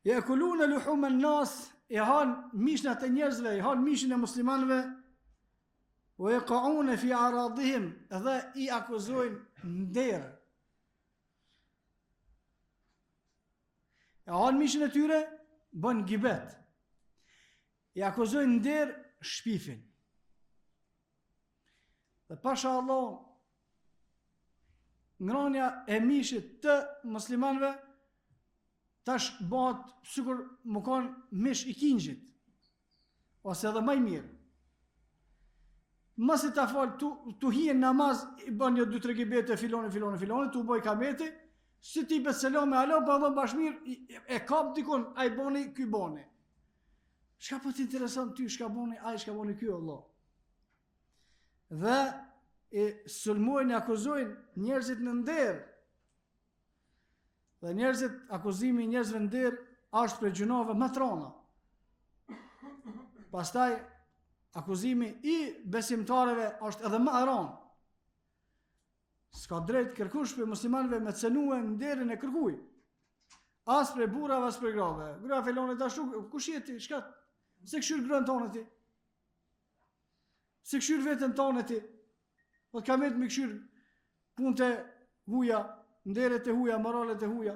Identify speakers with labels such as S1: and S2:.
S1: Yakuluna luhum an-nas, e han mishnat e njerëzve, e han mishin e muslimanëve, wa yaqauna fi aradihim, dhe i akuzojnë nder. E han mishin e tyre, bën gibet. I akuzojnë nder, shpifin. Dhe pasha Allah, ngrania e mishit të muslimanëve tash bëhet sikur më kanë mish i kingjit, ose edhe më i mirë. Mos i ta fal tu hije namaz, i bën një 2-3 gibete filoni, tu boj kameti, si ti bet selam me Allah, pa dhon bashmir, e kap dikon, ai boni, ky boni. Çka po të intereson ty, çka boni ai, çka boni ky Allah. Dhe e sulmojnë, akuzojnë njerëzit në nder. Dhe njerëzit, akuzimi i njerëzve në nder është për gjunave më të rënda. Pastaj akuzimi i besimtarëve është edhe më i rënd. S'ka drejt kërkush për muslimanëve me cënue në nderin e kërkuj. As për burrave, as për grave. Gra filoni tashu, kush je ti? Çka? Se këshyr grën tonë ti? Se këshyr veten tonë ti? Po ka vetë me këshyr punët e huaja, nderet e huaja, moralet e huaja.